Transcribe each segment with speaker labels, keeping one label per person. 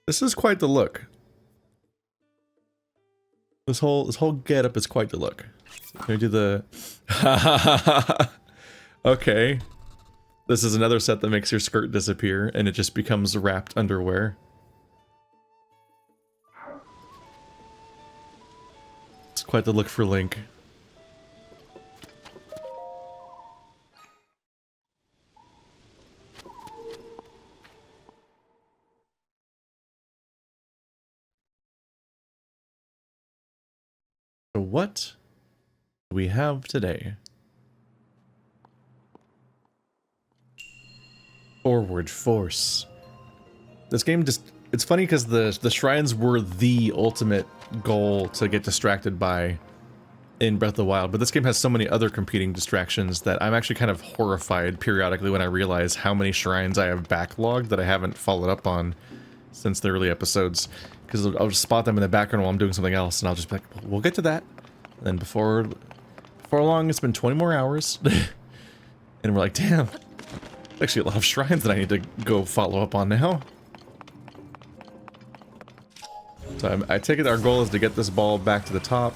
Speaker 1: This is quite the look. This whole getup is quite the look. Can we do the... Okay. This is another set that makes your skirt disappear, and it just becomes wrapped underwear. It's quite the look for Link. So what do we have today? Forward Force. This game just... It's funny because the shrines were the ultimate goal to get distracted by in Breath of the Wild, but this game has so many other competing distractions that I'm actually kind of horrified periodically when I realize how many shrines I have backlogged that I haven't followed up on since the early episodes. Because I'll just spot them in the background while I'm doing something else, and I'll just be like, we'll get to that. And then before long, it's been 20 more hours. And we're like, damn. Actually a lot of shrines that I need to go follow up on now. So I take it our goal is to get this ball back to the top.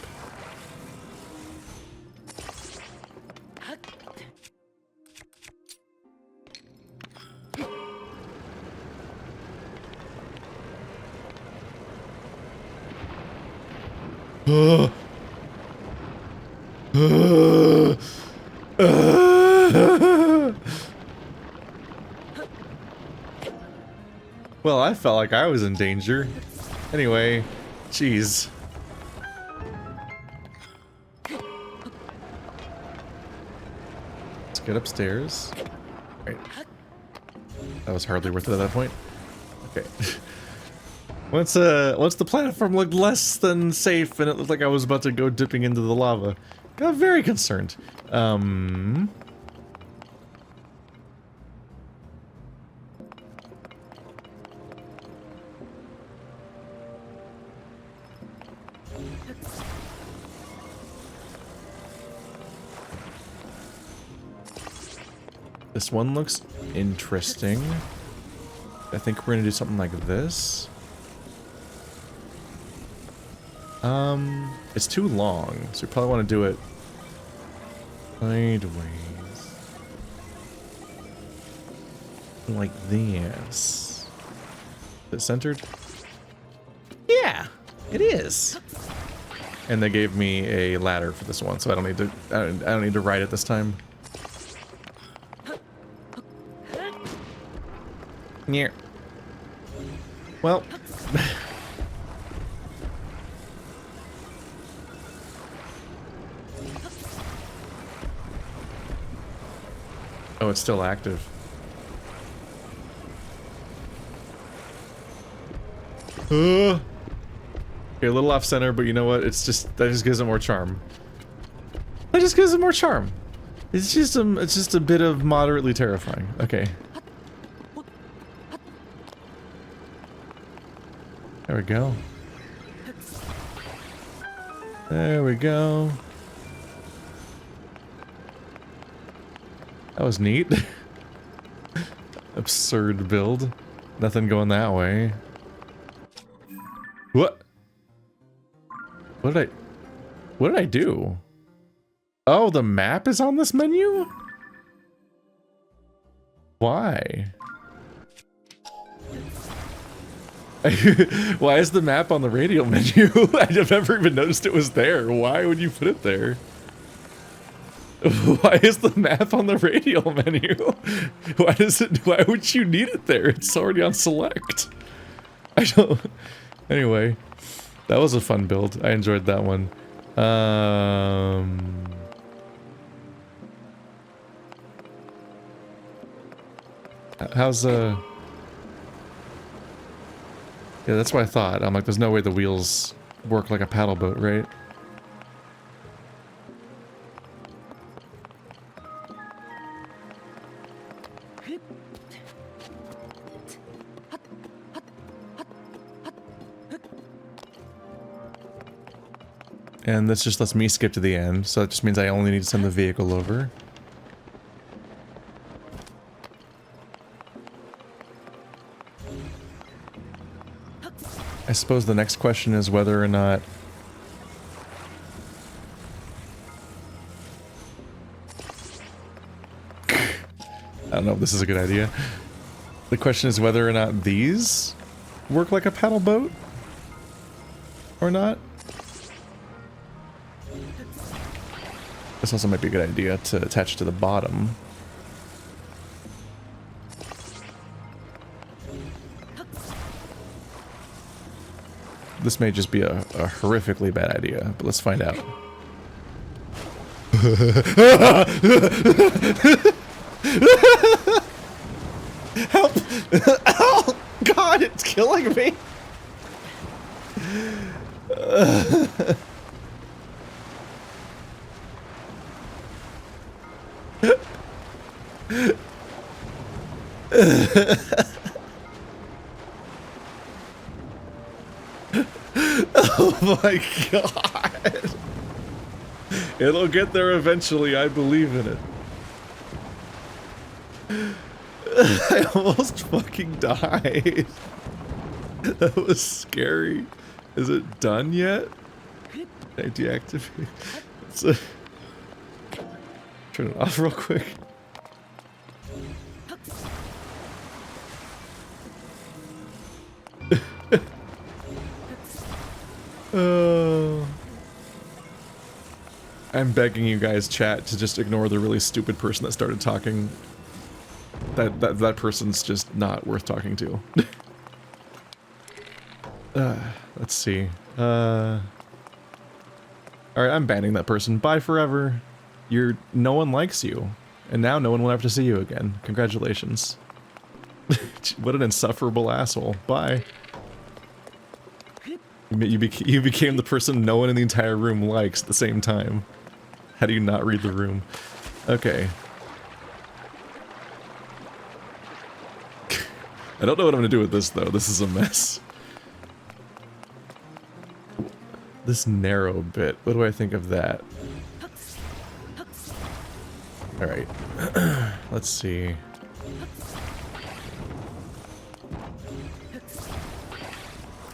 Speaker 1: Well, I felt like I was in danger. Anyway, jeez. Let's get upstairs. Right. That was hardly worth it at that point. Okay. Once the platform looked less than safe and it looked like I was about to go dipping into the lava, got very concerned. This one looks interesting. I think we're gonna do something like this. It's too long, so we probably want to do it sideways. Like this. Is it centered? Yeah, it is. And they gave me a ladder for this one, so I don't need to ride it this time. Yeah. Well. Oh, it's still active. Okay, a little off center, but you know what? It's just that just gives it more charm. That just gives it more charm. It's just a bit of moderately terrifying. Okay. There we go. There we go. That was neat. Absurd build. Nothing going that way. What? What did I do? Oh, the map is on this menu? Why? Why is the map on the radial menu? I've never even noticed it was there. Why would you put it there? Why is the map on the radial menu? Why would you need it there? It's already on select. I don't... Anyway, that was a fun build. I enjoyed that one. How's Yeah, that's what I thought. I'm like, there's no way the wheels work like a paddle boat, right? And this just lets me skip to the end, so it just means I only need to send the vehicle over. I suppose the next question is whether or not... I don't know if this is a good idea. The question is whether or not these work like a paddle boat or not. This also might be a good idea to attach to the bottom. This may just be a horrifically bad idea, but let's find out. Help! Oh, God, it's killing me! Oh my God! It'll get there eventually, I believe in it. I almost fucking died. That was scary. Is it done yet? Can I deactivate? Turn it off real quick. Oh. I'm begging you guys, chat, to just ignore the really stupid person that started talking. That person's just not worth talking to. Let's see. Alright, I'm banning that person. Bye forever. No one likes you. And now no one will ever see you again. Congratulations. What an insufferable asshole. Bye. You became the person no one in the entire room likes at the same time. How do you not read the room? Okay. I don't know what I'm gonna do with this, though. This is a mess. This narrow bit. What do I think of that? Alright. Let's see.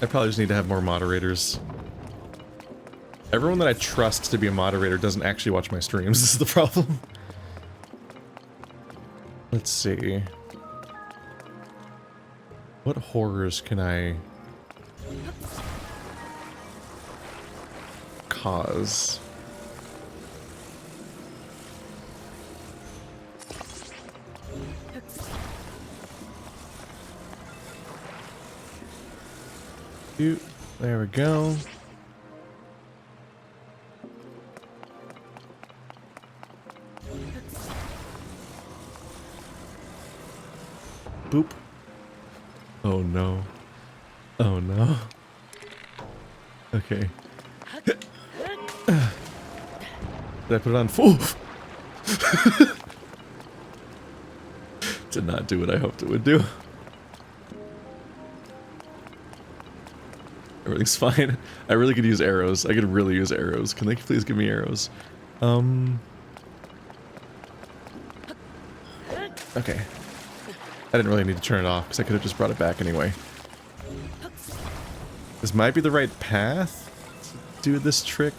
Speaker 1: I probably just need to have more moderators. Everyone that I trust to be a moderator doesn't actually watch my streams. This is the problem. Let's see. What horrors can I cause? There we go. Boop. Oh no. Oh no. Okay. Did I put it on full? Did not do what I hoped it would do. Everything's fine. I really could use arrows. I could really use arrows. Can they please give me arrows? Okay. I didn't really need to turn it off because I could have just brought it back anyway. This might be the right path to do this trick,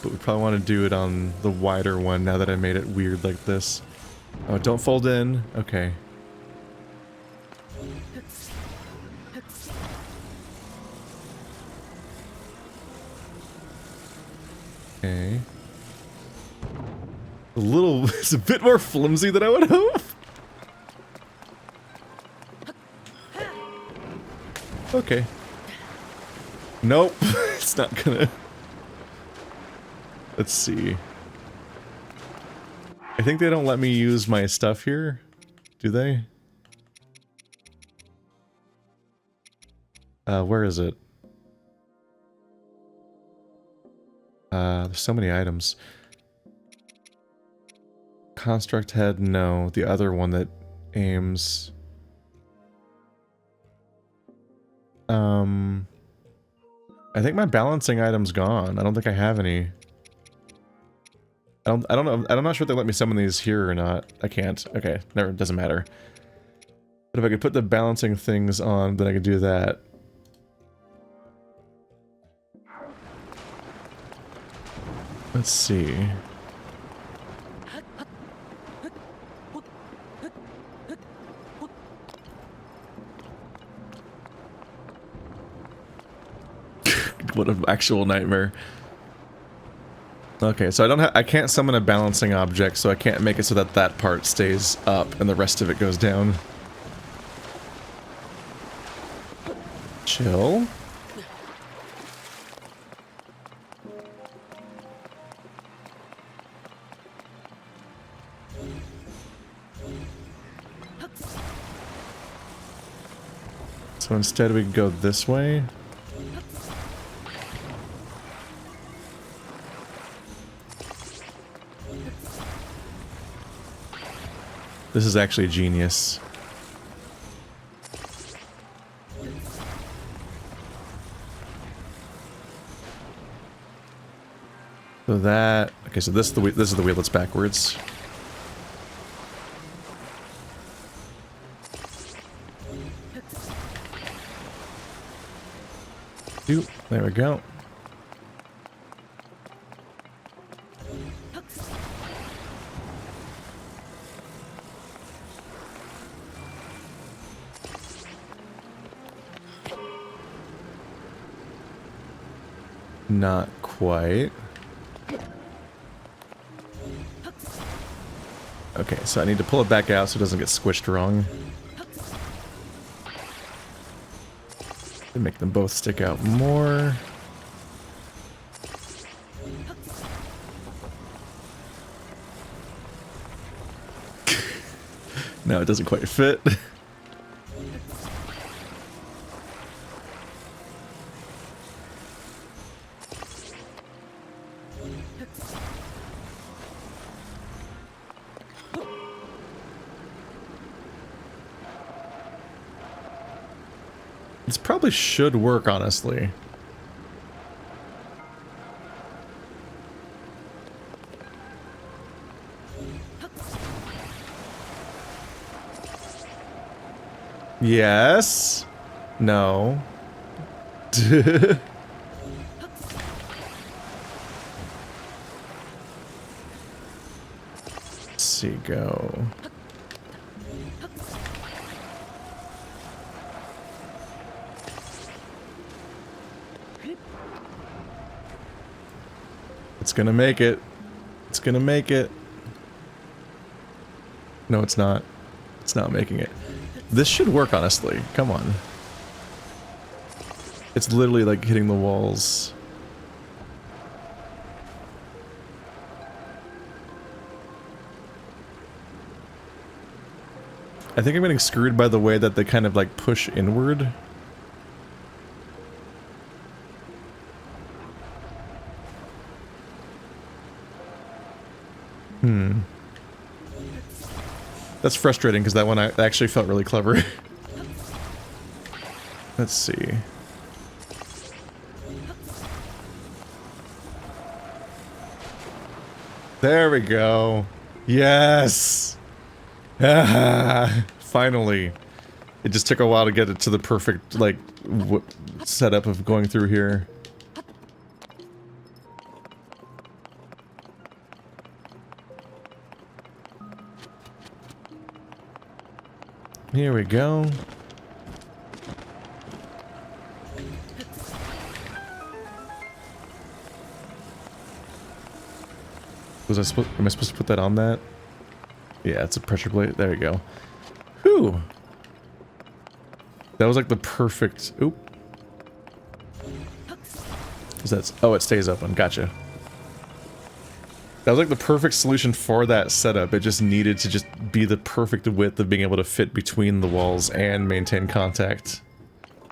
Speaker 1: but we probably want to do it on the wider one now that I made it weird like this. Oh, don't fold in. Okay. Okay. It's a bit more flimsy than I would hope. Okay. Nope. It's not gonna... Let's see. I think they don't let me use my stuff here. Do they? Where is it? There's so many items. Construct head, no. The other one that aims... I think my balancing item's gone. I don't think I have any. I don't know. I'm not sure if they let me summon these here or not. I can't. Okay, never, doesn't matter. But if I could put the balancing things on, then I could do that. Let's see. What an actual nightmare. Okay, so I can't summon a balancing object, so I can't make it so that that part stays up and the rest of it goes down. Chill. So instead we go this way. This is actually genius. So that... Okay, so this is the wheel that's backwards. There we go. Not quite. Okay, so I need to pull it back out so it doesn't get squished wrong. And make them both stick out more. No, it doesn't quite fit. This probably should work, honestly. Yes. No. Let's see, go. It's gonna make it. It's gonna make it. No, it's not. It's not making it. This should work, honestly. Come on. It's literally like hitting the walls. I think I'm getting screwed by the way that they kind of like push inward. That's frustrating because that one actually felt really clever. Let's see. There we go. Yes! Ah, finally. It just took a while to get it to the perfect, like, setup of going through here. Here we go. Am I supposed to put that on that? Yeah, it's a pressure plate. There we go. Whew. That was like the perfect... Oop. Oh, it stays open. Gotcha. That was like the perfect solution for that setup. It just needed to just be the perfect width of being able to fit between the walls and maintain contact.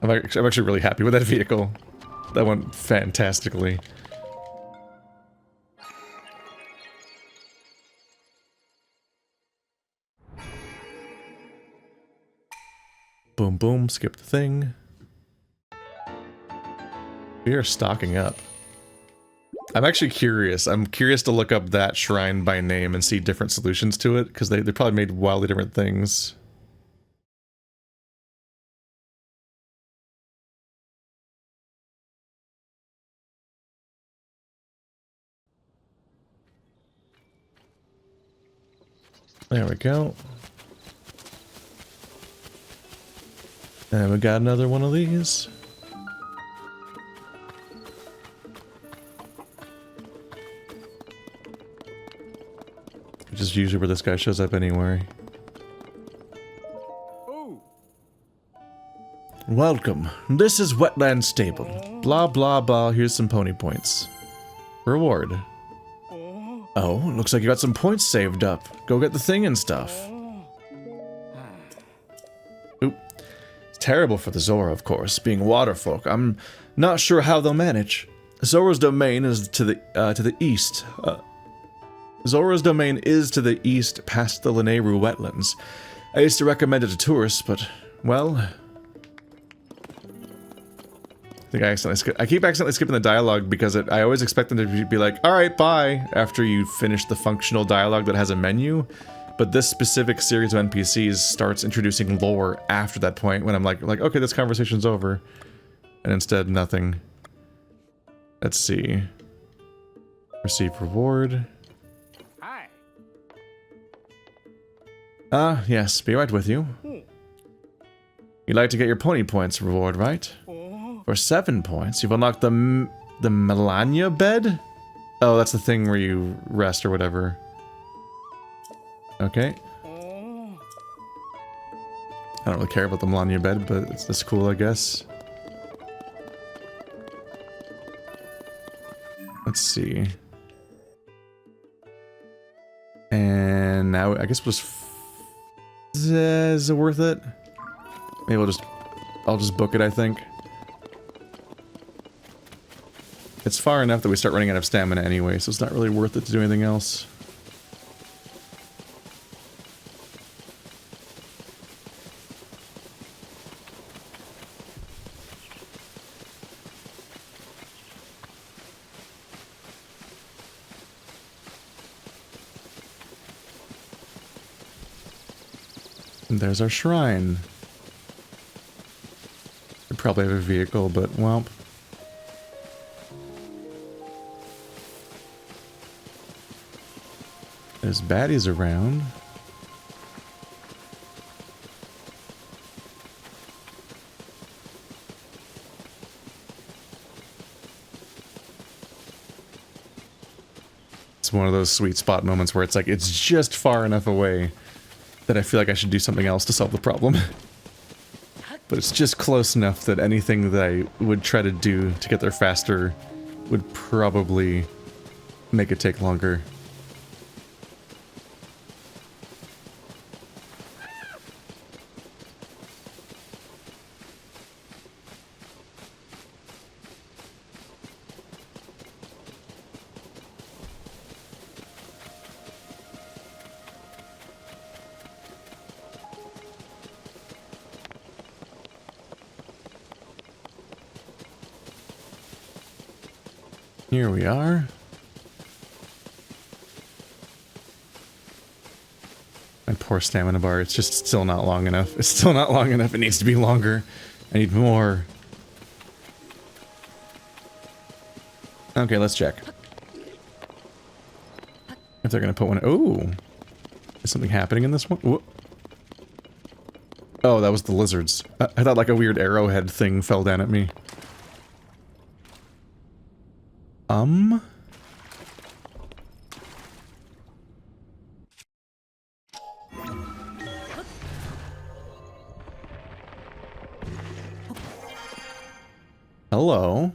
Speaker 1: I'm actually really happy with that vehicle. That went fantastically. Boom, boom, skip the thing. We are stocking up. I'm actually curious. I'm curious to look up that shrine by name and see different solutions to it, because they probably made wildly different things. There we go. And we got another one of these. Which is usually where this guy shows up anyway.
Speaker 2: Ooh.
Speaker 1: Welcome. This is Wetland Stable. Blah blah blah. Here's some pony points. Reward. Oh, looks like you got some points saved up. Go get the thing and stuff. Oop. It's terrible for the Zora, of course, being waterfolk. I'm not sure how they'll manage. Zora's domain is to the east. Zora's domain is to the east, past the Lanayru wetlands. I used to recommend it to tourists, but, well... I keep accidentally skipping the dialogue because I always expect them to be like, alright, bye, after you finish the functional dialogue that has a menu. But this specific series of NPCs starts introducing lore after that point when I'm like, okay, this conversation's over. And instead, nothing. Let's see. Receive reward.
Speaker 2: Hi.
Speaker 1: Yes, be right with you. You'd like to get your pony points reward, right? For 7 points, you've unlocked the Melania bed? Oh, that's the thing where you rest or whatever. Okay. I don't really care about the Melania bed, but it's cool, I guess. Let's see. And now, I guess we'll just... Is it worth it? Maybe I'll just book it, I think. It's far enough that we start running out of stamina anyway, so it's not really worth it to do anything else. And there's our shrine. We probably have a vehicle, but, well... There's baddies around. It's one of those sweet spot moments where it's like, it's just far enough away that I feel like I should do something else to solve the problem. But it's just close enough that anything that I would try to do to get there faster would probably make it take longer. Here we are. My poor stamina bar, it's just still not long enough. It's still not long enough, it needs to be longer. I need more. Okay, let's check. If they're gonna put one... Ooh! Is something happening in this one? Whoa. Oh, that was the lizards. I thought like a weird arrowhead thing fell down at me. Hello.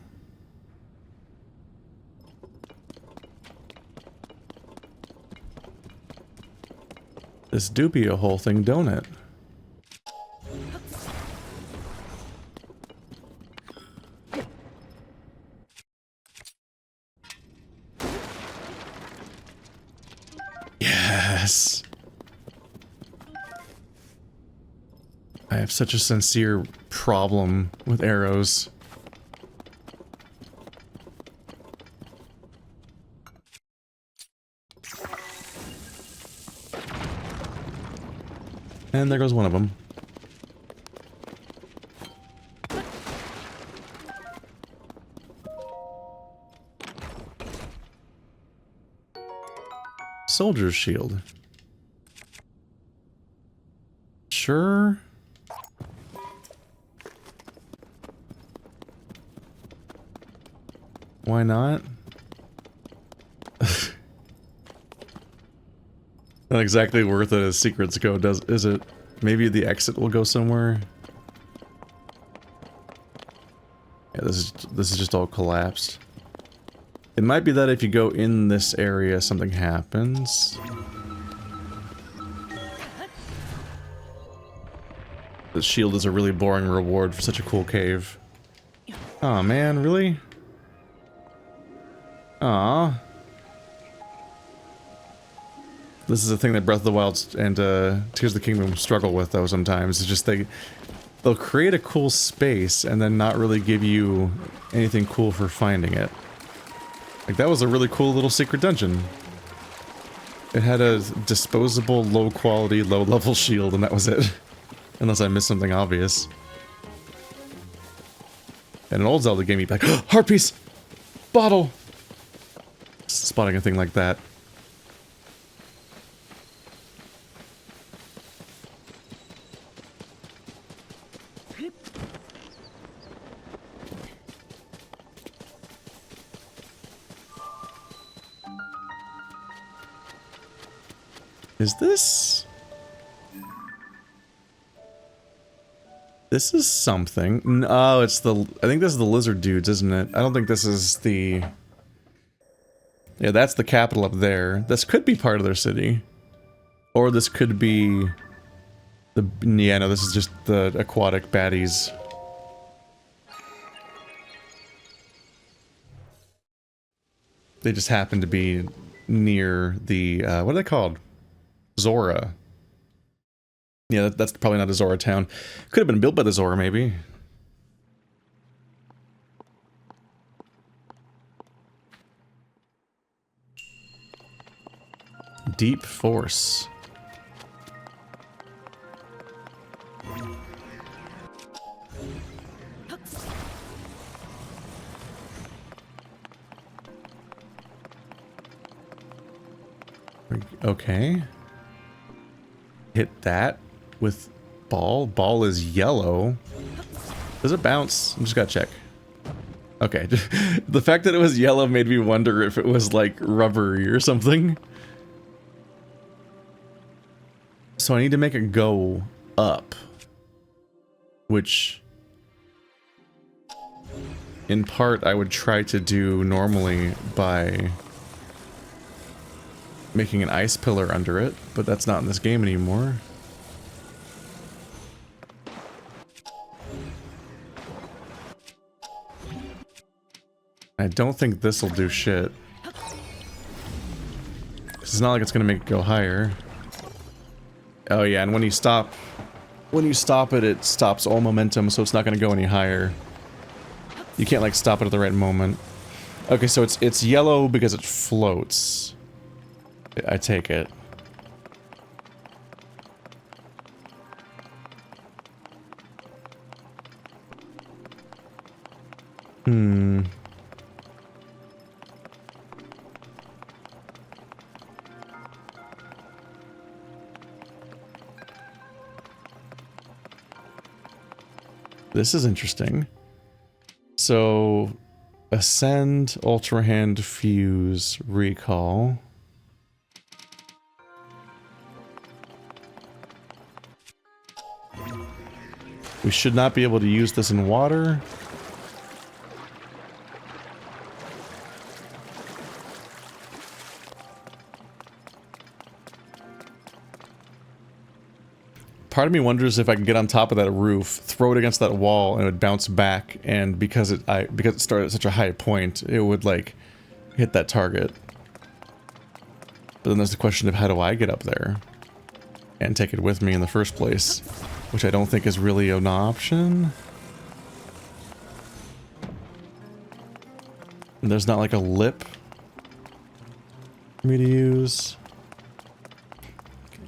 Speaker 1: This do be a whole thing, don't it? Yes. I have such a sincere problem with arrows. And there goes one of them. Soldier's shield. Sure. Why not? Not exactly worth it as secrets go, is it? Maybe the exit will go somewhere. Yeah, this is just all collapsed. It might be that if you go in this area, something happens. The shield is a really boring reward for such a cool cave. Aw, man, really? Aw. This is a thing that Breath of the Wild and Tears of the Kingdom struggle with, though, sometimes. It's just they'll create a cool space and then not really give you anything cool for finding it. Like, that was a really cool little secret dungeon. It had a disposable, low-quality, low-level shield, and that was it. Unless I missed something obvious. In an old Zelda game, you'd be like, oh, heart piece! Bottle! Spotting a thing like that. Is this... This is something. Oh, it's the... I think this is the lizard dudes, isn't it? I don't think this is the... Yeah, that's the capital up there. This could be part of their city. Or this could be... the... Yeah, no, this is just the aquatic baddies. They just happen to be near the... what are they called? Zora. Yeah, that's probably not a Zora town. Could have been built by the Zora, maybe. Deep Force. Okay. Hit that with ball. Ball is yellow. Does it bounce? I'm just gotta check. Okay. The fact that it was yellow made me wonder if it was like rubbery or something. So I need to make it go up. Which... in part I would try to do normally by... making an ice pillar under it, but that's not in this game anymore. I don't think this'll do shit. It's not like it's gonna make it go higher. Oh yeah, and when you stop it, it stops all momentum, so it's not gonna go any higher. You can't like stop it at the right moment. Okay, so it's yellow because it floats. I take it. Hmm. This is interesting. So, ascend, ultra hand, fuse, recall. We should not be able to use this in water. Part of me wonders if I can get on top of that roof, throw it against that wall, and it would bounce back, and because it started at such a high point, it would like hit that target. But then there's the question of how do I get up there and take it with me in the first place, which I don't think is really an option. And there's not like a lip for me to use.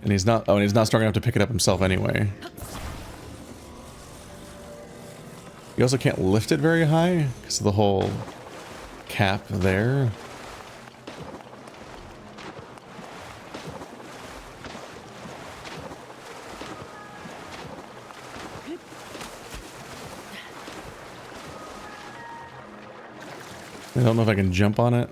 Speaker 1: And he's not, oh, and he's not strong enough to pick it up himself anyway. You also can't lift it very high because of the whole cap there. I don't know if I can jump on it.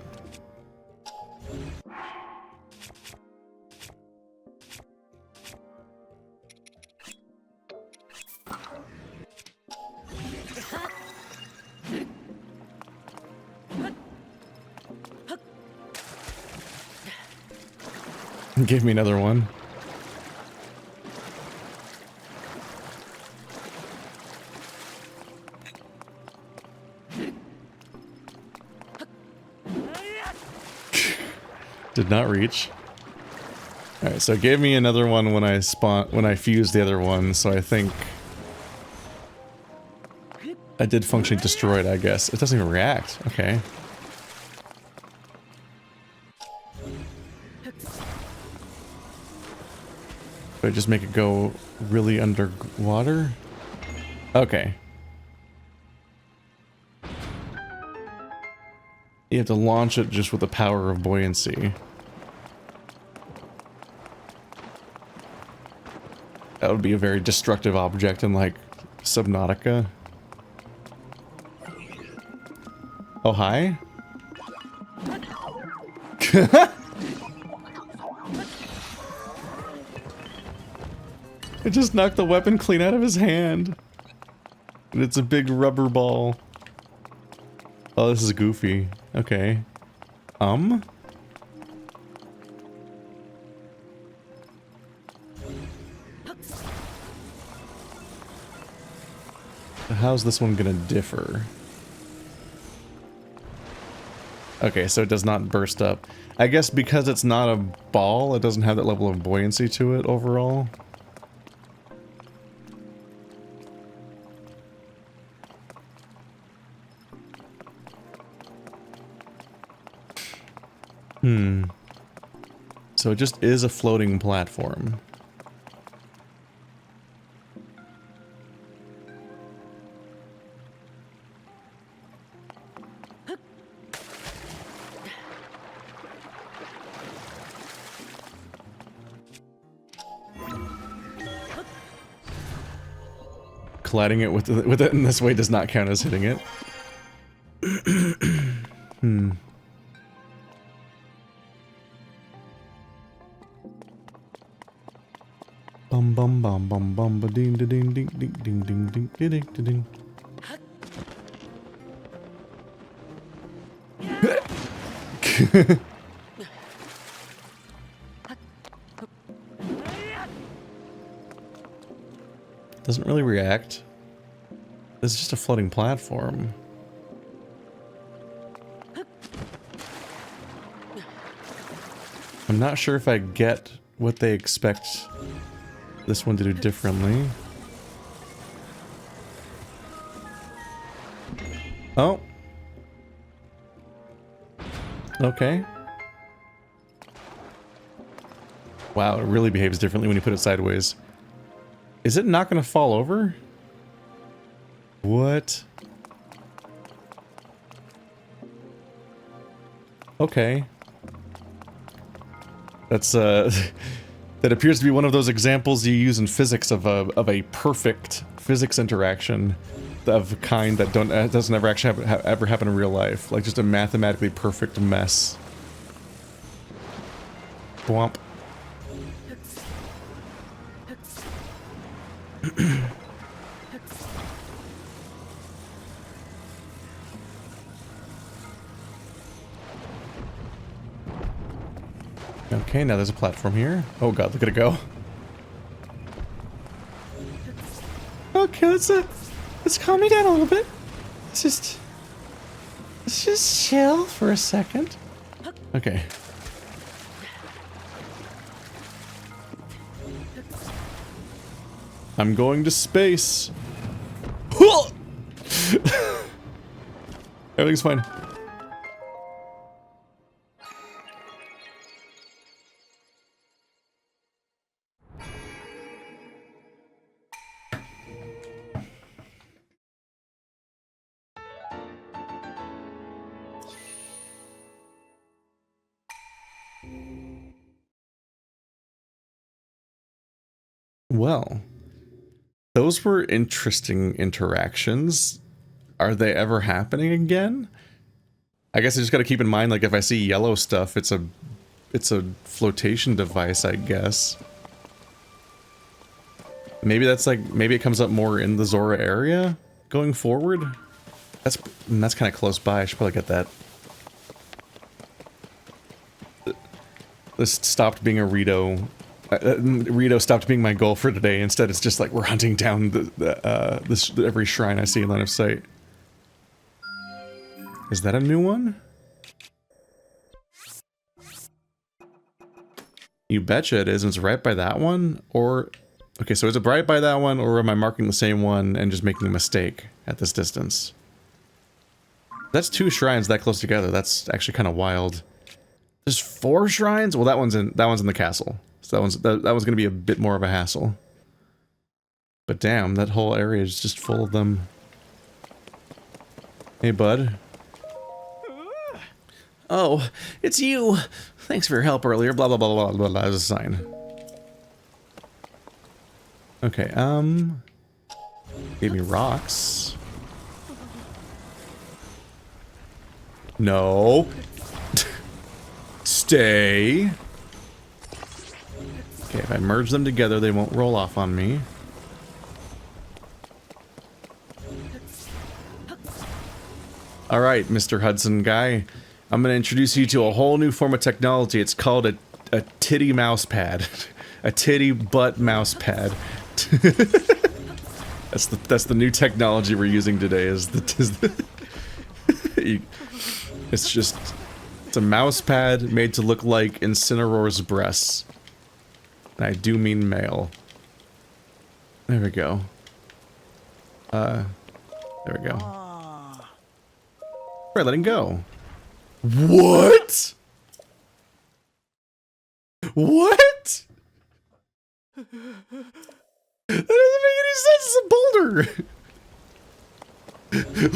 Speaker 1: Give me another one. Did not reach. Alright, so it gave me another one when I fused the other one, so I think I did functionally destroy it, I guess. It doesn't even react. Okay. Do I just make it go really underwater? Okay. You have to launch it just with the power of buoyancy. That would be a very destructive object in, like, Subnautica. Oh, hi? It just knocked the weapon clean out of his hand. And it's a big rubber ball. Oh, this is goofy. Okay. How's this one gonna differ? Okay, so it does not burst up. I guess because it's not a ball, it doesn't have that level of buoyancy to it overall. So it just is a floating platform. Colliding it with it in this way does not count as hitting it. Bum bum bum bum bum ba ding ding ding ding ding ding ding ding ding ding. Doesn't really react. This is just a floating platform. I'm not sure if I get what they expect this one to do differently. Oh. Okay. Wow, it really behaves differently when you put it sideways. Is it not going to fall over? What? Okay. That's that appears to be one of those examples you use in physics of a perfect physics interaction of a kind that doesn't ever actually ever happen in real life, like just a mathematically perfect mess. Bwomp. Okay, now there's a platform here. Oh god, look at it go. Okay, let's calm me down a little bit. Let's just chill for a second. Okay. I'm going to space. Everything's fine. Well, those were interesting interactions. Are they ever happening again? I guess I just gotta keep in mind, like, if I see yellow stuff, it's a flotation device, I guess. Maybe that's like, maybe it comes up more in the Zora area going forward. That's kind of close by. I should probably get that. This stopped being a Rito. Rito stopped being my goal for today. Instead, it's just like we're hunting down every shrine I see in line of sight. Is that a new one? You betcha it is, and it's right by that one? Or... Okay, so is it right by that one, or am I marking the same one and just making a mistake at this distance? That's 2 shrines that close together. That's actually kind of wild. There's 4 shrines? Well, that one's in the castle. So that one's gonna be a bit more of a hassle. But damn, that whole area is just full of them. Hey, bud. Oh, it's you! Thanks for your help earlier, blah blah blah blah blah blah, as a sign. Okay, gave me rocks. No. Stay. Okay, if I merge them together, they won't roll off on me. Alright, Mr. Hudson guy. I'm gonna introduce you to a whole new form of technology. It's called a titty mouse pad. A titty butt mouse pad. That's the new technology we're using today. It's a mouse pad made to look like Incineroar's breasts. And I do mean male. There we go. There we go. Right, letting go. What? What? That doesn't make any sense. It's a boulder.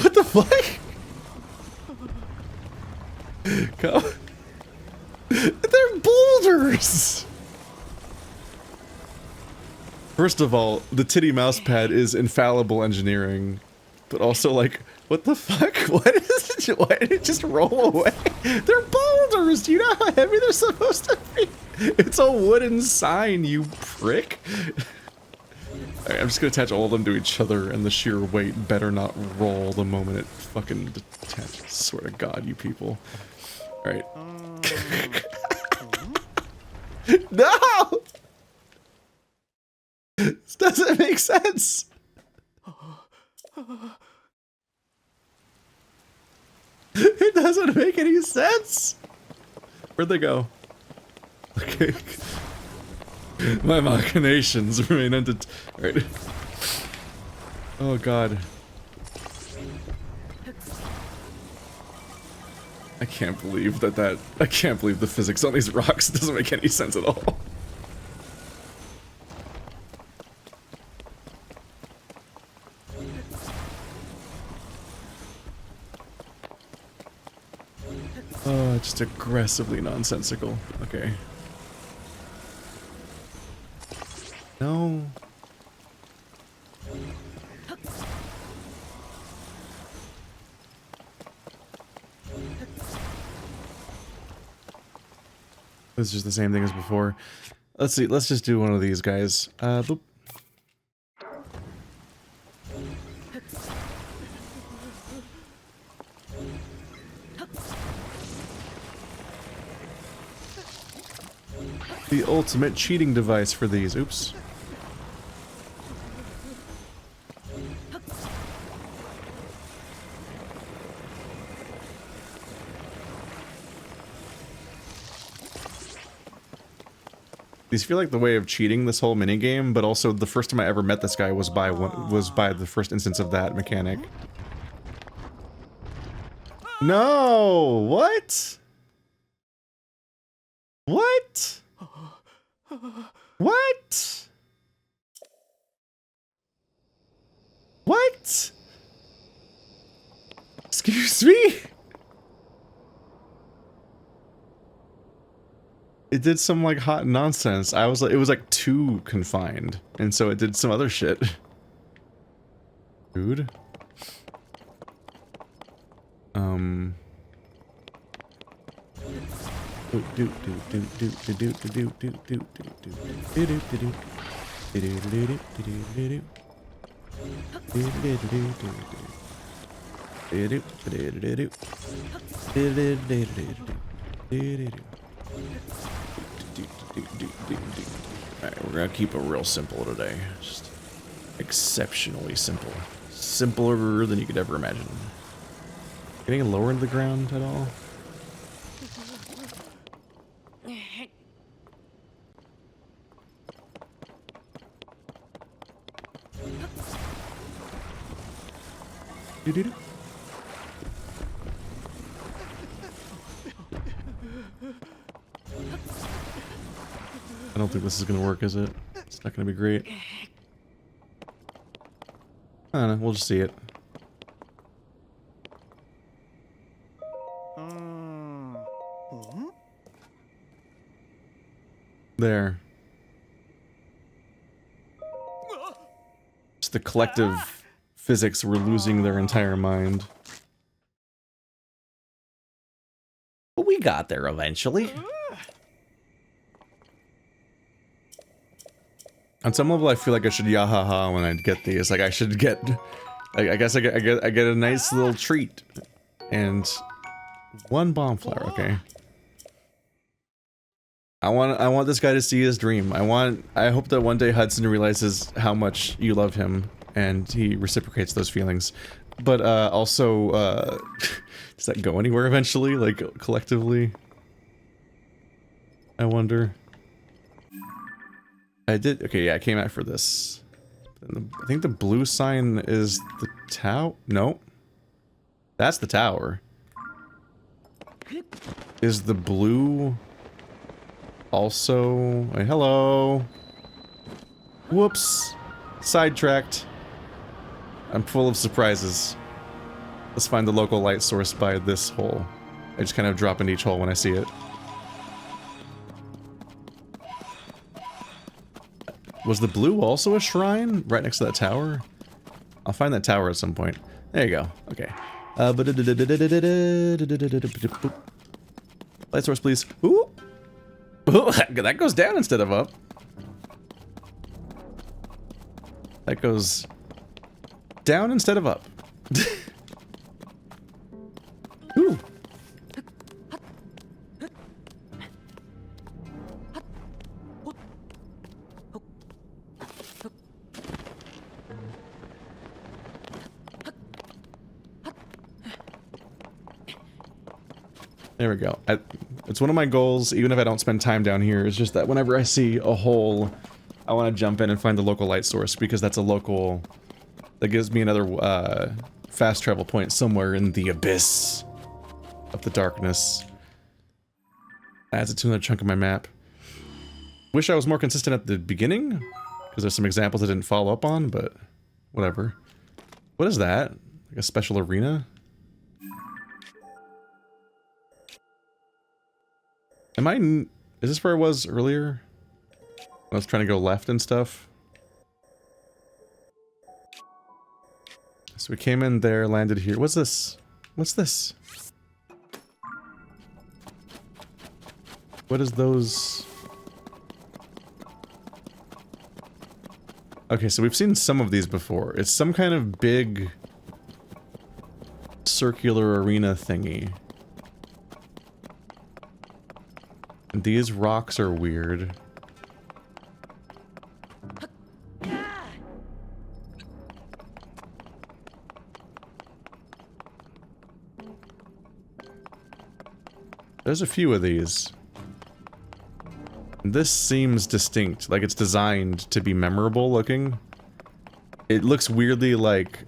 Speaker 1: What the fuck? Come. They're boulders. First of all, the titty mouse pad is infallible engineering, but also like, what the fuck? What is it? Why did it just roll away? They're boulders. Do you know how heavy they're supposed to be? It's a wooden sign, you prick. Alright, I'm just gonna attach all of them to each other, and the sheer weight better not roll the moment it fucking detaches. I swear to God, you people. Alright. No! This doesn't make sense! It doesn't make any sense! Where'd they go? Okay. My machinations remain undetected. Right. Oh god. I can't believe I can't believe the physics on these rocks doesn't make any sense at all. Oh, just aggressively nonsensical. Okay. No. This is just the same thing as before. Let's see, let's just do one of these guys. Boop. The ultimate cheating device for these. Oops. These feel like the way of cheating this whole minigame, but also the first time I ever met this guy was by the first instance of that mechanic. No! What? What? What? What? Excuse me? It did some like hot nonsense. I was like, it was like too confined, and so it did some other shit. Dude. Alright, we're gonna keep it real simple today. Just exceptionally simple. Simpler than you could ever imagine. Getting lower into the ground at all? Doo-doo-doo. I don't think this is gonna work, is it? It's not gonna be great. I don't know, we'll just see it. There. Just the collective physics were losing their entire mind. But we got there eventually. On some level, I feel like I should yahaha when I get these. Like I should get, I guess I get a nice little treat, and one bomb flower. Okay. I want this guy to see his dream. I hope that one day Hudson realizes how much you love him, and he reciprocates those feelings. But also, does that go anywhere eventually? Like collectively? I wonder. I did. Okay, yeah, I came out for this. I think the blue sign is the tower. No, that's the tower. Is the blue also? Wait, hello. Whoops. Sidetracked. I'm full of surprises. Let's find the local light source by this hole. I just kind of drop into each hole when I see it. Was the blue also a shrine right next to that tower? I'll find that tower at some point. There you go. Okay. Light source, please. Ooh. Ooh, that goes down instead of up. That goes down instead of up. Ooh. There we go. It's one of my goals, even if I don't spend time down here, is just that whenever I see a hole, I want to jump in and find the local light source, because that's a local... that gives me another fast travel point somewhere in the abyss of the darkness. Adds it to another chunk of my map. Wish I was more consistent at the beginning, because there's some examples I didn't follow up on, but whatever. What is that? Like a special arena? Am I... is this where I was earlier? I was trying to go left and stuff. So we came in there, landed here. What's this? What's this? What is those? Okay, so we've seen some of these before. It's some kind of big circular arena thingy. And these rocks are weird. There's a few of these. This seems distinct, like it's designed to be memorable looking. It looks weirdly like,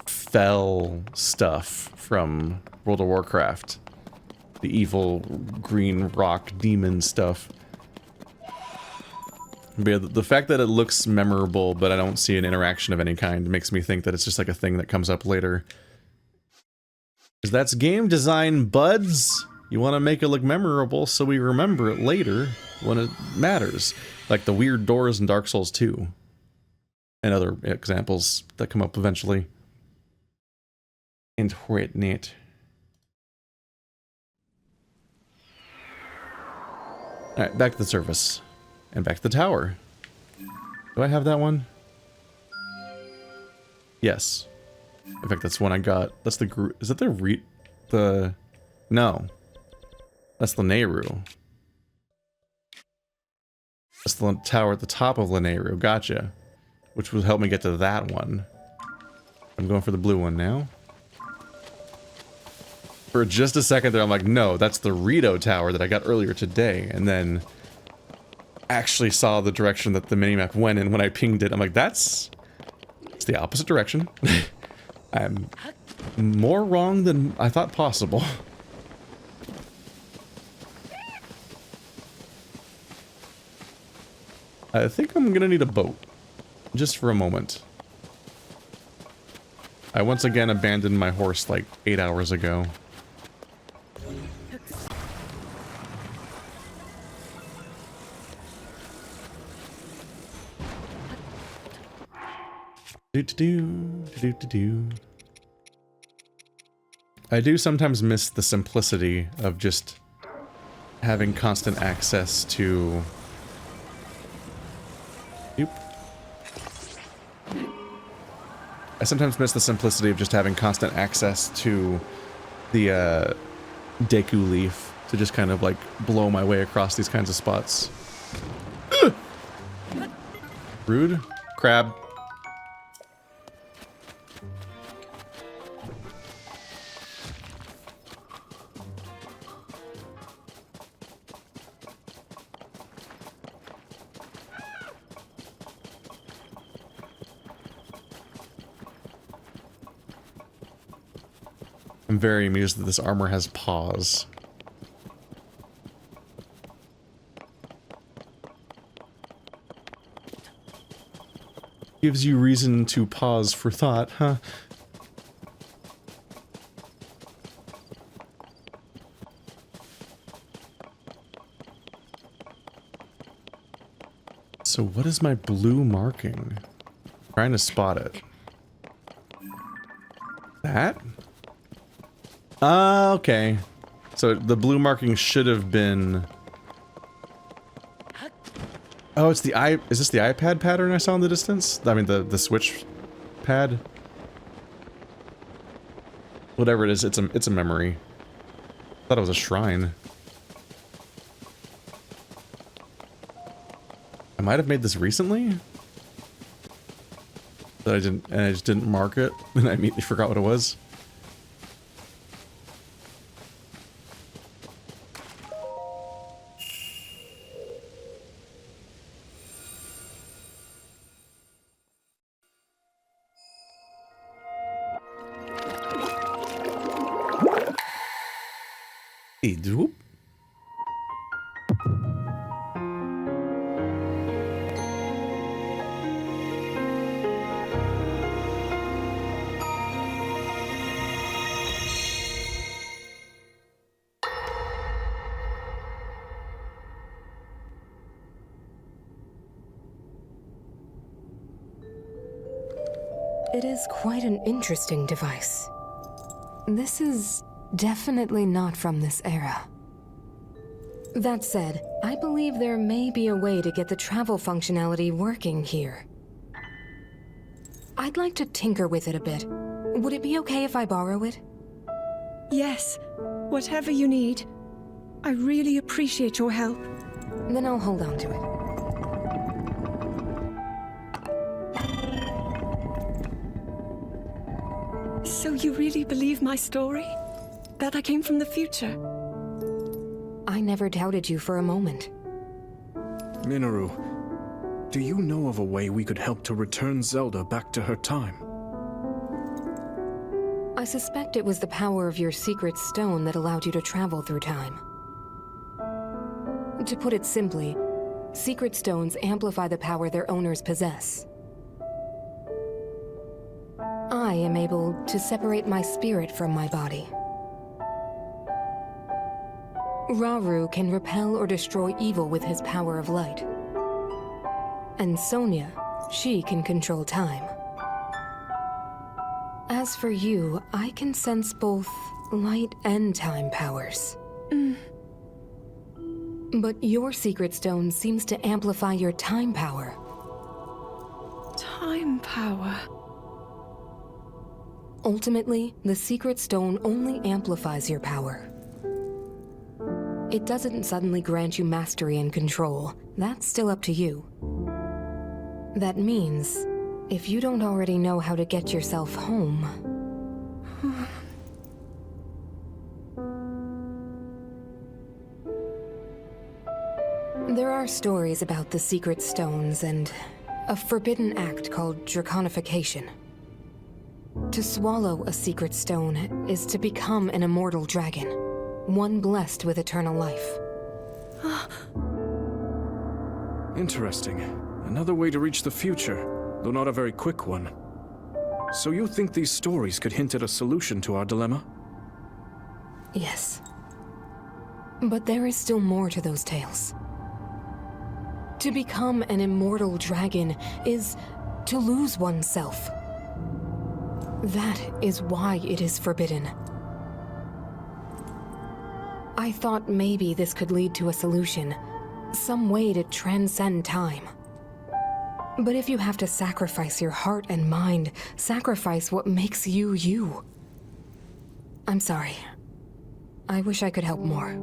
Speaker 1: fell stuff from World of Warcraft. The evil green rock demon stuff. But yeah, the fact that it looks memorable, but I don't see an interaction of any kind, makes me think that it's just like a thing that comes up later. Because that's game design, buds! You want to make it look memorable so we remember it later when it matters. Like the weird doors in Dark Souls 2. And other examples that come up eventually. And neat. Alright, back to the surface. And back to the tower. Do I have that one? Yes. In fact, that's one I got. That's the group. Is that the no. That's Lanayru. That's the tower at the top of Lanayru. Gotcha. Which would help me get to that one. I'm going for the blue one now. For just a second there, I'm like, no, that's the Rito tower that I got earlier today. And then actually saw the direction that the minimap went in when I pinged it. I'm like, it's the opposite direction. I'm more wrong than I thought possible. I think I'm gonna need a boat. Just for a moment. I once again abandoned my horse like 8 hours ago. I do sometimes miss the simplicity of just having constant access to... I sometimes miss the simplicity of just having constant access to the Deku Leaf to just kind of like blow my way across these kinds of spots. Ugh! Rude. Crab. I'm very amused that this armor has paws. Gives you reason to pause for thought, huh? So what is my blue marking? I'm trying to spot it. That? Okay. So the blue marking should have been... Oh, it's the Is this the iPad pattern I saw in the distance? I mean, the Switch pad? Whatever it is, it's a memory. I thought it was a shrine. I might have made this recently? That I just didn't mark it, and I immediately forgot what it was.
Speaker 2: It is quite an interesting device. This is definitely not from this era. That said, I believe there may be a way to get the travel functionality working here. I'd like to tinker with it a bit. Would it be okay if I borrow it?
Speaker 3: Yes, whatever you need. I really appreciate your help.
Speaker 2: Then I'll hold on to it.
Speaker 3: So you really believe my story? That I came from the future?
Speaker 2: I never doubted you for a moment.
Speaker 4: Minoru, do you know of a way we could help to return Zelda back to her time?
Speaker 2: I suspect it was the power of your secret stone that allowed you to travel through time. To put it simply, secret stones amplify the power their owners possess. I am able to separate my spirit from my body. Rauru can repel or destroy evil with his power of light. And Sonia, she can control time. As for you, I can sense both light and time powers. But your secret stone seems to amplify your time power.
Speaker 3: Time power.
Speaker 2: Ultimately, the secret stone only amplifies your power. It doesn't suddenly grant you mastery and control. That's still up to you. That means, if you don't already know how to get yourself home... There are stories about the secret stones and a forbidden act called draconification. To swallow a secret stone is to become an immortal dragon, one blessed with eternal life.
Speaker 4: Interesting. Another way to reach the future, though not a very quick one. So you think these stories could hint at a solution to our dilemma?
Speaker 2: Yes. But there is still more to those tales. To become an immortal dragon is to lose oneself. That is why it is forbidden. I thought maybe this could lead to a solution, some way to transcend time. But if you have to sacrifice your heart and mind, sacrifice what makes you you. I'm sorry. I wish I could help more.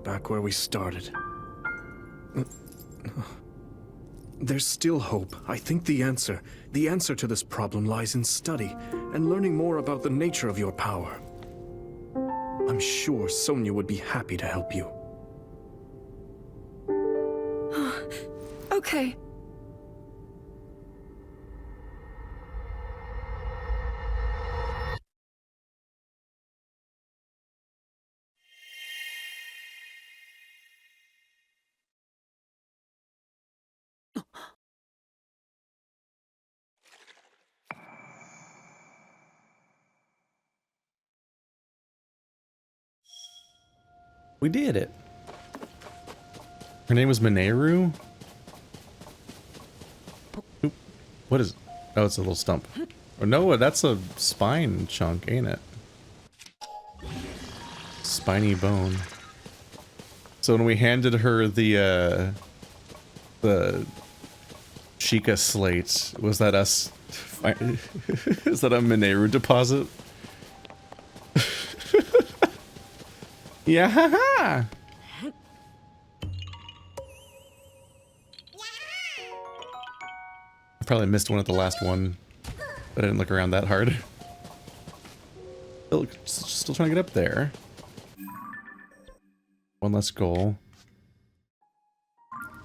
Speaker 4: Back where we started. There's still hope. I think the answer to this problem lies in study and learning more about the nature of your power. I'm sure Sonia would be happy to help you.
Speaker 3: Okay.
Speaker 1: We did it. Her name was Mineru? Oop. What is... Oh, it's a little stump. Or no, that's a spine chunk, ain't it? Spiny bone. So when we handed her the Sheikah slate, was that us? Is that a Mineru deposit? Yeah, haha! I probably missed one at the last one, but I didn't look around that hard. Still trying to get up there. One less goal.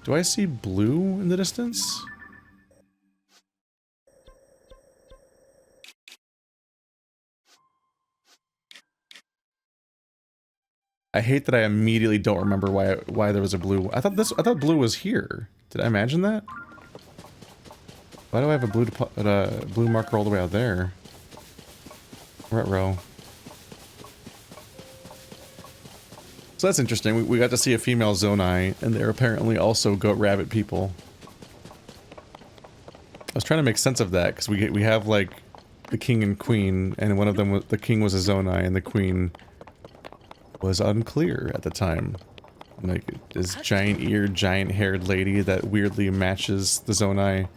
Speaker 1: Do I see blue in the distance? I hate that I immediately don't remember why there was a blue. I thought blue was here. Did I imagine that? Why do I have a blue marker all the way out there? We're at row. So that's interesting. We got to see a female Zonai, and they're apparently also goat rabbit people. I was trying to make sense of that because we have like the king and queen, and one of them, the king was a Zonai, and the queen was unclear at the time. Like this giant-eared, giant-haired lady that weirdly matches the Zonai,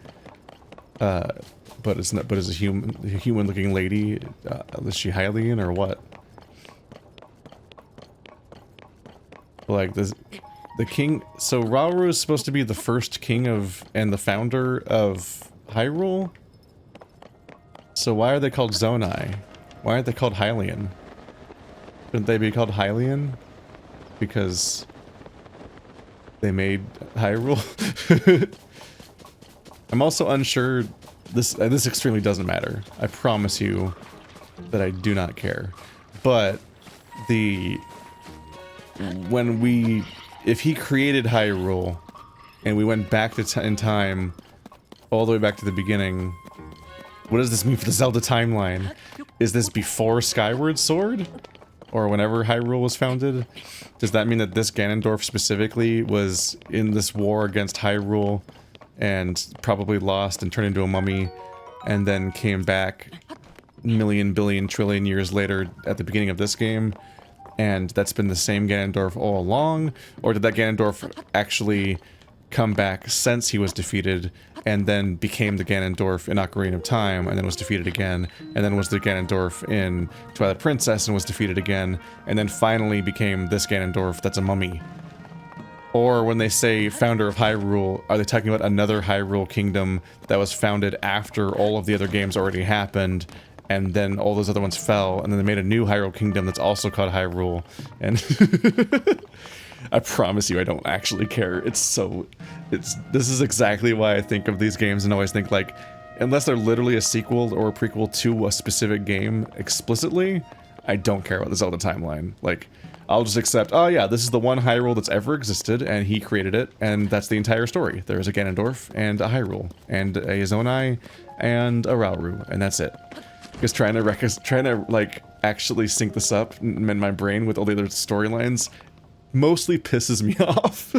Speaker 1: but is a human-looking lady. Is she Hylian or what? Like the king. So Rauru is supposed to be the first king of and the founder of Hyrule. So why are they called Zonai? Why aren't they called Hylian? Shouldn't they be called Hylian? Because they made Hyrule? I'm also unsure. This extremely doesn't matter. I promise you that I do not care. But if he created Hyrule and we went back in time, all the way back to the beginning, what does this mean for the Zelda timeline? Is this before Skyward Sword? Or whenever Hyrule was founded? Does that mean that this Ganondorf specifically was in this war against Hyrule and probably lost and turned into a mummy and then came back million, billion, trillion years later at the beginning of this game and that's been the same Ganondorf all along? Or did that Ganondorf actually come back since he was defeated, and then became the Ganondorf in Ocarina of Time, and then was defeated again, and then was the Ganondorf in Twilight Princess and was defeated again, and then finally became this Ganondorf that's a mummy? Or when they say founder of Hyrule, are they talking about another Hyrule kingdom that was founded after all of the other games already happened, and then all those other ones fell, and then they made a new Hyrule kingdom that's also called Hyrule, and I promise you I don't actually care. This is exactly why I think of these games and always think, like, unless they're literally a sequel or a prequel to a specific game explicitly, I don't care about the Zelda timeline. Like, I'll just accept, oh yeah, this is the one Hyrule that's ever existed, and he created it, and that's the entire story. There's a Ganondorf, and a Hyrule, and a Zonai, and a Rauru, and that's it. Because trying to like actually sync this up in my brain with all the other storylines mostly pisses me off.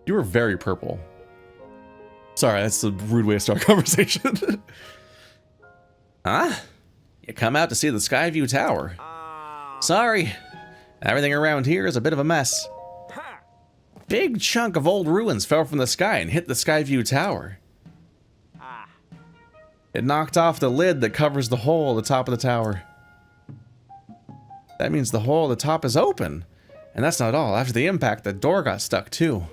Speaker 1: You were very purple. Sorry, that's a rude way to start a conversation. Huh? You come out to see the Skyview Tower? Sorry, everything around here is a bit of a mess. Big chunk of old ruins fell from the sky and hit the Skyview Tower. It knocked off the lid that covers the hole at the top of the tower. That means the hole at the top is open. And that's not all. After the impact, the door got stuck too.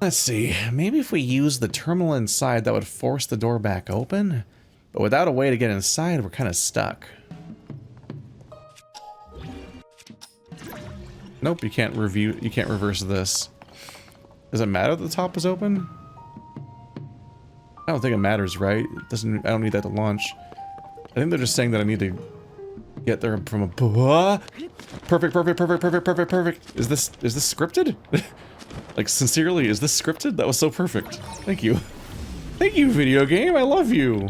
Speaker 1: Let's see, maybe if we use the terminal inside, that would force the door back open? But without a way to get inside, we're kind of stuck. Nope, you can't reverse this. Does it matter that the top is open? I don't think it matters, right? I don't need that to launch. I think they're just saying that I need to get there from a... Perfect. Is this scripted? Like, sincerely, is this scripted? That was so perfect. Thank you. Thank you, video game. I love you.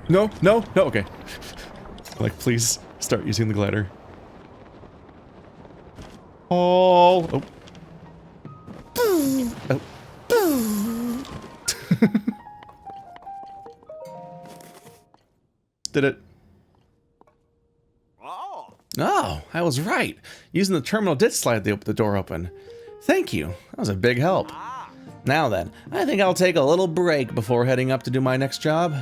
Speaker 1: No, okay. Like, please start using the glider. Oh. Oh. Did it? Oh, I was right. Using the terminal did slide the door open. Thank you. That was a big help. Now then, I think I'll take a little break before heading up to do my next job.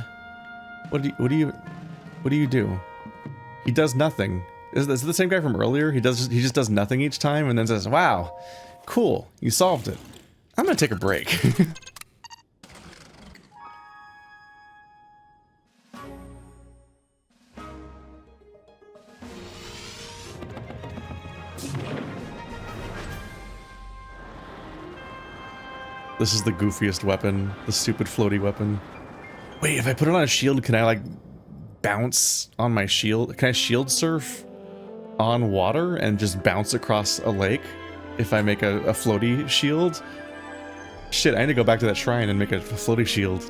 Speaker 1: What do you do? He does nothing. Is this the same guy from earlier? He just does nothing each time and then says, "Wow, cool, you solved it. I'm gonna take a break." This is the goofiest weapon, the stupid floaty weapon. Wait, if I put it on a shield, can I like bounce on my shield? Can I shield surf on water and just bounce across a lake if I make a floaty shield? Shit, I need to go back to that shrine and make a floaty shield.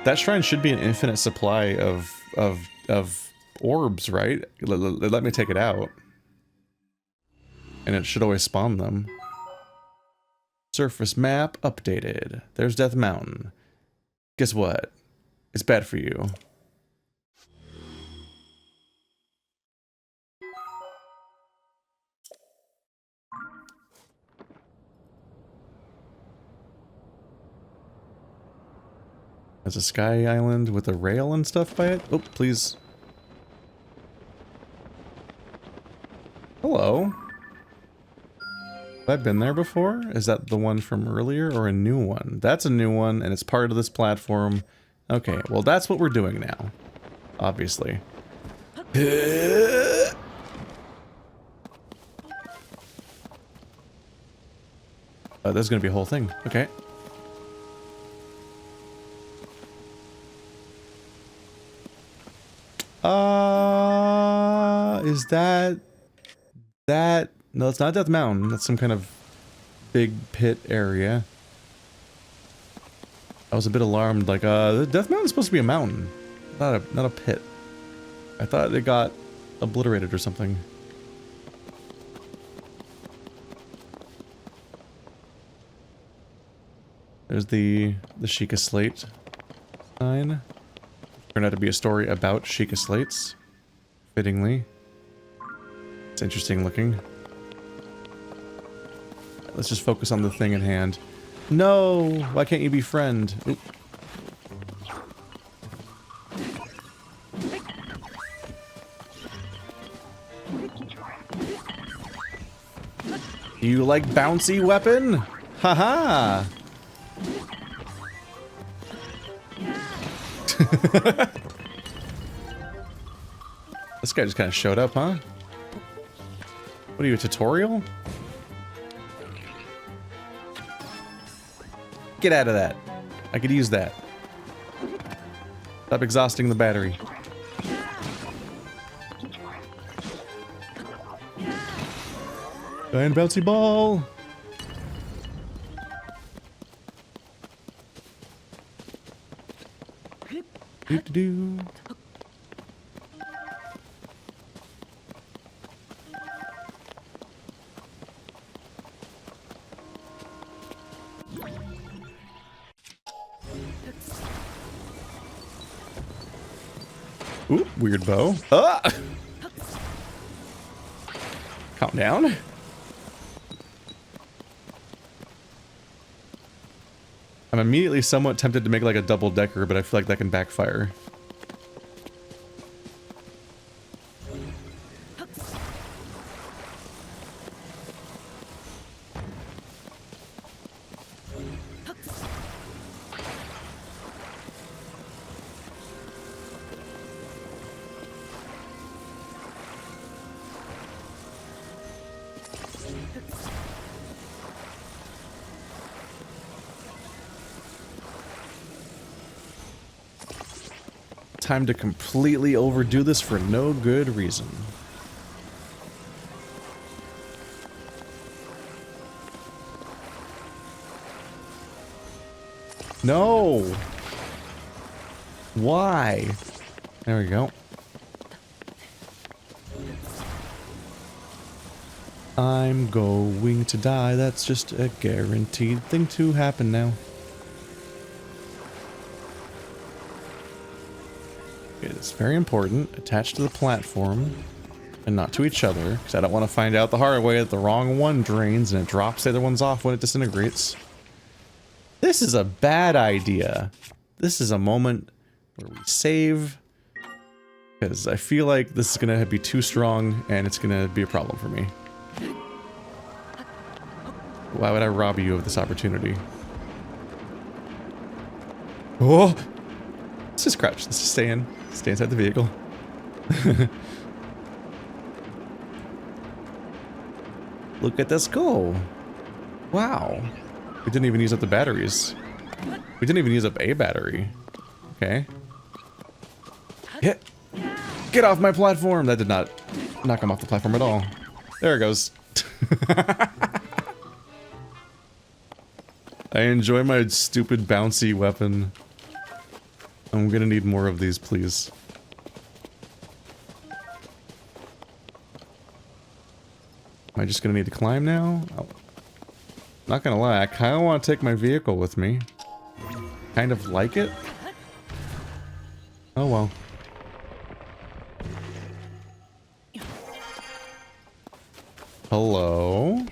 Speaker 1: That shrine should be an infinite supply of orbs, right? Let me take it out. And it should always spawn them. Surface map updated. There's Death Mountain. Guess what? It's bad for you. There's a sky island with a rail and stuff by it. Oh, please. Hello. Have I been there before? Is that the one from earlier or a new one? That's a new one and it's part of this platform. Okay, well that's what we're doing now. Obviously. There's gonna be a whole thing. Okay. Is that... No, it's not Death Mountain. That's some kind of big pit area. I was a bit alarmed, like, Death Mountain's supposed to be a mountain, not a pit. I thought it got obliterated or something. There's the Sheikah Slate sign. Turned out to be a story about Sheikah Slates. Fittingly. It's interesting looking. Let's just focus on the thing at hand. No! Why can't you be friend? Oop. You like bouncy weapon? Haha! This guy just kind of showed up, huh? What are you, a tutorial? Get out of that. I could use that. Stop exhausting the battery. Giant bouncy ball! Do-do-do. Ooh, weird bow. Ah! Calm down. I'm immediately somewhat tempted to make like a double decker, but I feel like that can backfire. Time to completely overdo this for no good reason. No! Why? There we go. I'm going to die. That's just a guaranteed thing to happen now. It's very important. Attached to the platform and not to each other, because I don't want to find out the hard way that the wrong one drains and it drops the other ones off when it disintegrates. This is a bad idea. This is a moment where we save, because I feel like this is going to be too strong and it's going to be a problem for me. Why would I rob you of this opportunity? Oh! Let's just crouch. Let's just stay in. Stay inside the vehicle. Look at this go. Wow. We didn't even use up the batteries. We didn't even use up a battery. Okay. Hit. Get off my platform. That did not knock him off the platform at all. There it goes. I enjoy my stupid bouncy weapon. I'm gonna need more of these, please. Am I just gonna need to climb now? Oh. Not gonna lie, I kinda wanna take my vehicle with me. Kind of like it. Oh well. Hello?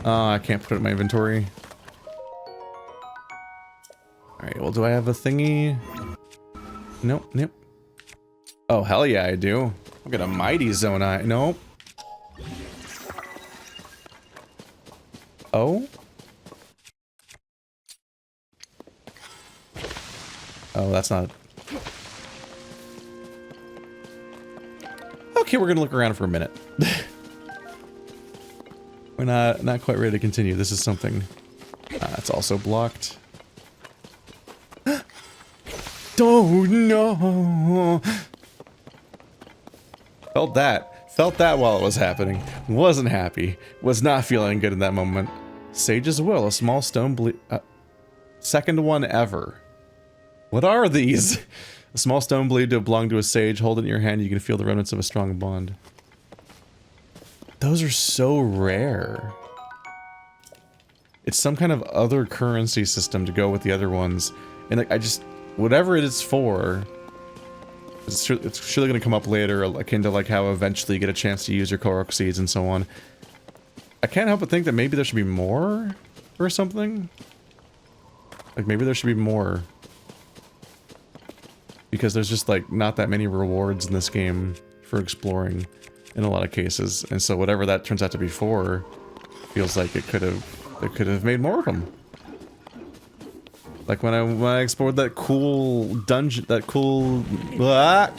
Speaker 1: Oh, I can't put it in my inventory. Alright, well, do I have a thingy? Nope, nope. Oh, hell yeah, I do. I've got a mighty zone eye. Nope. Oh? Oh, that's not... Okay, we're gonna look around for a minute. We're not quite ready to continue. This is something... it's also blocked. Oh no! Felt that while it was happening. Wasn't happy. Was not feeling good in that moment. Sage's Will, a small stone bleed. Second one ever. What are these? A small stone bleed to belong to a sage. Hold it in your hand. You can feel the remnants of a strong bond. Those are so rare. It's some kind of other currency system to go with the other ones. And like, I just, whatever it is for, it's surely going to come up later, akin to like how eventually you get a chance to use your Korok seeds and so on. I can't help but think that maybe there should be more or something. Like maybe there should be more. Because there's just like not that many rewards in this game for exploring in a lot of cases. And so whatever that turns out to be for feels like it could have made more of them. Like when I explored that cool dungeon, that cool... Ah!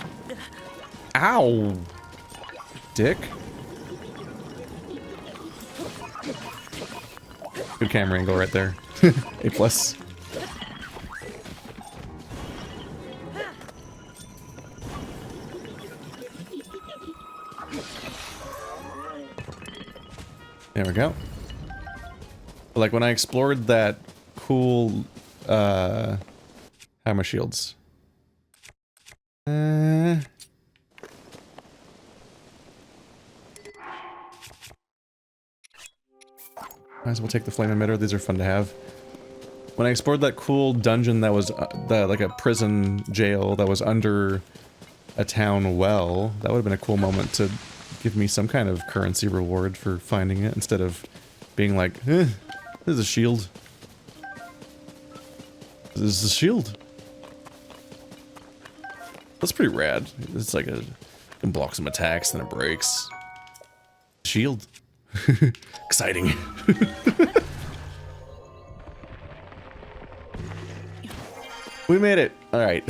Speaker 1: Ow! Dick. Good camera angle right there. A+. There we go. Like when I explored that cool hammer shields. Might as well take the flame emitter. These are fun to have. When I explored that cool dungeon that was like a prison jail that was under a town well, that would have been a cool moment to give me some kind of currency reward for finding it instead of being like, this is a shield. This is a shield. That's pretty rad. It's like it can block some attacks, then it breaks. Shield. Exciting. We made it. All right.